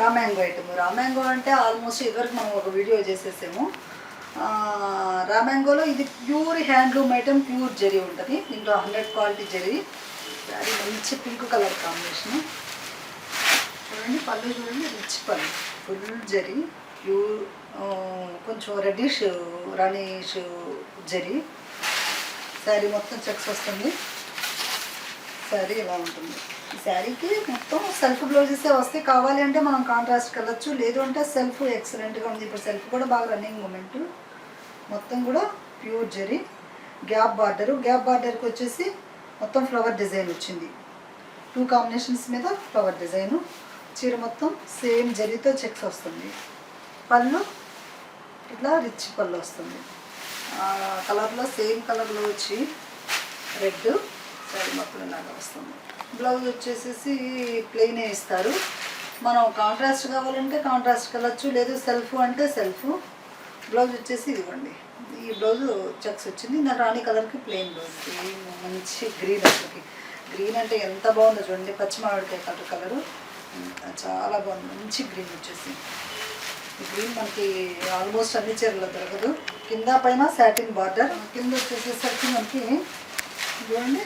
Raw mango item. Raw mango అంటే almost ఇదివరకు మనం ఒక వీడియో చేసేసాము. రా మ్యాంగోలో ఇది pure handloom item, pure zari ఉంటుంది. దీంట్లో 100 క్వాలిటీ జరీ. అది మంచి పింక్ కలర్ కాంబినేషను. చూడండి పళ్ళు, చూడండి రిచ్ పళ్ళు, ఫుల్ జరీ, ప్యూర్ కొంచెం రెడ్డిష్ రాణిష్ జరీ. శారీ మొత్తం చెక్స్ వస్తుంది. శారీ ఇలా ఉంటుంది. ఈ శారీకి మొత్తం సెల్ఫ్ బ్లౌజెసే వస్తాయి. కావాలి అంటే మనం కాంట్రాస్ట్కి వెళ్ళచ్చు, లేదు అంటే సెల్ఫ్ ఎక్సలెంట్గా ఉంది. ఇప్పుడు సెల్ఫ్ కూడా బాగా రన్నింగ్ మూమెంట్. మొత్తం కూడా pure zari, gap border. Gap బార్డర్కి వచ్చేసి మొత్తం ఫ్లవర్ డిజైన్ వచ్చింది. 2 కాంబినేషన్స్ మీద ఫ్లవర్ డిజైను. చీర మొత్తం సేమ్ జరీతో చెక్స్ వస్తుంది. పళ్ళు ఇట్లా రిచ్ పళ్ళు వస్తుంది. కలర్లో సేమ్ కలర్లో వచ్చి రెడ్. శారీ మొత్తం ఇలాగా వస్తుంది. బ్లౌజ్ వచ్చేసేసి ప్లెయినే ఇస్తారు. మనం కాంట్రాస్ట్ కావాలంటే కాంట్రాస్ట్కి వెళ్ళచ్చు, లేదు సెల్ఫ్ అంటే సెల్ఫ్. బ్లౌజ్ వచ్చేసి ఇదిగోండి, ఈ బ్లౌజ్ చెక్స్ వచ్చింది. నా రాణి కలర్కి ప్లెయిన్ బ్లౌజ్. మంచి గ్రీన్ అసలుకి. గ్రీన్ అంటే ఎంత బాగుందో చూడండి, పచ్చి మామిడికాయ కలరు చాలా బాగుంది. మంచి గ్రీన్ వచ్చేసి. ఈ గ్రీన్ మనకి ఆల్మోస్ట్ అన్ని చీరలో దొరకదు. కింద పైన సాటిన్ బార్డర్. కింద వచ్చేసేసరికి మనకి చూడండి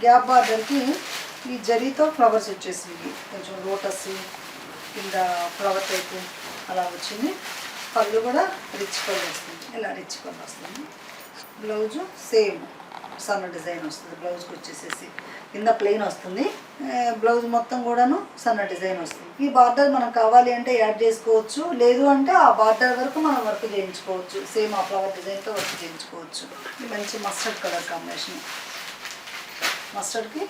గ్యాప్ బార్డర్కి ఈ జరీతో ఫ్లవర్స్ వచ్చేసింది. కొంచెం లోటస్ కింద ఫ్లవర్ టైపు అలా వచ్చింది. పళ్ళు కూడా రిచ్ పళ్ళు వస్తుంది. ఇలా రిచ్ పళ్ళు వస్తుంది. బ్లౌజు సేమ్ సన్న డిజైన్ వస్తుంది. బ్లౌజ్కి వచ్చేసేసి కింద ప్లెయిన్ వస్తుంది. బ్లౌజ్ మొత్తం కూడాను సన్న డిజైన్ వస్తుంది. ఈ బార్డర్ మనకు కావాలి అంటే యాడ్ చేసుకోవచ్చు, లేదు అంటే ఆ బార్డర్ వరకు మనం వర్క్ చేయించుకోవచ్చు. సేమ్ ఆ ఫ్లవర్ డిజైన్తో వర్క్ చేయించుకోవచ్చు. ఇది మంచి మస్టర్డ్ కలర్ కాంబినేషన్. మస్టర్డ్కి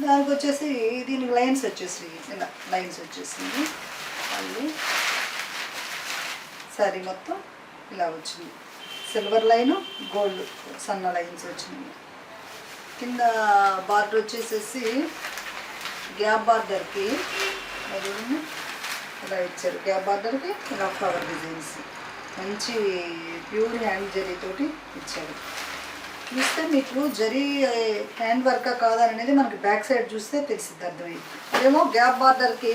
దానికి వచ్చేసి దీనికి లైన్స్ వచ్చేసి ఇలా లైన్స్ వచ్చేసింది. మళ్ళీ శారీ మొత్తం ఇలా వచ్చింది. సిల్వర్ లైను, గోల్డ్ సన్న లైన్స్ వచ్చినాయి. కింద బార్డర్ వచ్చేసేసి గ్యాప్ బార్డర్కి ఇలా ఇచ్చారు. గ్యాప్ బార్డర్కి ఇలా ఫ్లవర్ డిజైన్స్ మంచి ప్యూర్ హ్యాండ్ జరీతోటి ఇచ్చారు. చూస్తే మీకు జరీ హ్యాండ్ వర్క్ కాదా అనేది మనకి బ్యాక్ సైడ్ చూస్తే తెలిసిద్ది, అర్థమైంది. అదేమో గ్యాప్ బార్డర్కి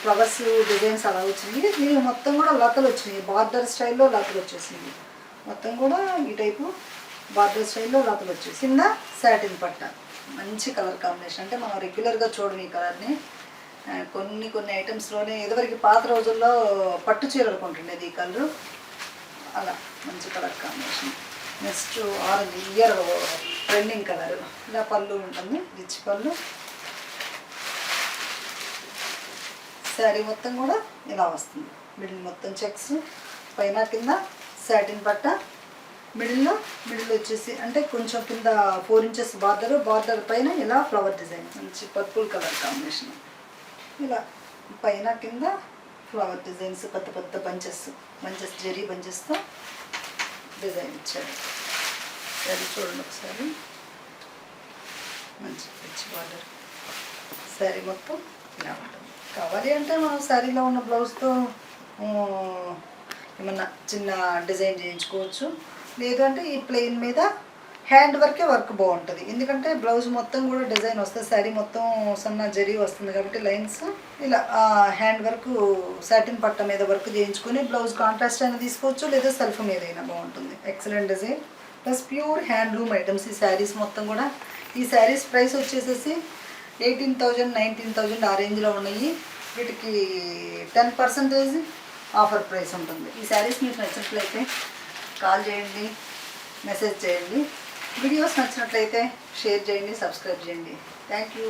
ఫ్లవర్స్ డిజైన్స్ అలా వచ్చింది. దీనికి మొత్తం కూడా లతలు వచ్చినాయి. బార్డర్ స్టైల్లో లతలు వచ్చేసింది. మొత్తం కూడా ఈ టైపు బార్డర్ స్టైల్లో లతలు వచ్చేసి కింద సాటిన్ పట్ట. మంచి కలర్ కాంబినేషన్. అంటే మనం రెగ్యులర్గా చూడము ఈ కలర్ని. కొన్ని ఐటమ్స్లోనే ఇదివరకు పాత రోజుల్లో పట్టు చీరలు కొంటుండేది ఈ కలరు. అలా మంచి colour combination. Next orange, year trending colour. ఇలా పళ్ళు ఉంటుంది, రిచ్ పళ్ళు. శారీ మొత్తం కూడా ఇలా వస్తుంది. మిడిల్ మొత్తం చెక్స్, పైన కింద సాటిన్ పట్ట. మిడిల్ వచ్చేసి అంటే కొంచెం కింద 4 ఇంచెస్ బార్డర్. బార్డర్ పైన ఇలా ఫ్లవర్ డిజైన్. మంచి పర్పుల్ కలర్ కాంబినేషన్. ఇలా పైన కింద ఫ్లవర్ డిజైన్స్, పెద్ద బంచెస్ జరీ బంచెస్తో డిజైన్ ఇచ్చారు. శారీ చూడండి ఒకసారి. మంచి రిచ్ బార్డర్. శారీ మొత్తం ఇలా ఉంటుంది. కావాలి అంటే మనం శారీలో ఉన్న బ్లౌజ్తో ఏమన్నా చిన్న డిజైన్ చేయించుకోవచ్చు, లేదు అంటే ఈ ప్లెయిన్ మీద హ్యాండ్ వర్కే వర్క్ బాగుంటుంది. ఎందుకంటే బ్లౌజ్ మొత్తం కూడా డిజైన్ వస్తుంది. శారీ మొత్తం సన్న జరీ వస్తుంది కాబట్టి లైన్స్ ఇలా హ్యాండ్ వర్క్ సాటిన్ పట్ట మీద వర్క్ చేయించుకొని బ్లౌజ్ కాంట్రాస్ట్ అయినా తీసుకోవచ్చు, లేదా సెల్ఫ్ మీద అయినా బాగుంటుంది. Excellent design plus pure handloom items. ఈ శారీస్ మొత్తం కూడా. ఈ శారీస్ ప్రైస్ వచ్చేసేసి 18,000 19,000 ఆ రేంజ్లో ఉన్నాయి. వీటికి 10% ఆఫర్ ప్రైస్ ఉంటుంది. ఈ శారీస్ మీకు నచ్చినట్లయితే కాల్ చేయండి, మెసేజ్ చేయండి. వీడియోస్ నచ్చినట్లయితే షేర్ చేయండి, సబ్స్క్రైబ్ చేయండి. Thank you.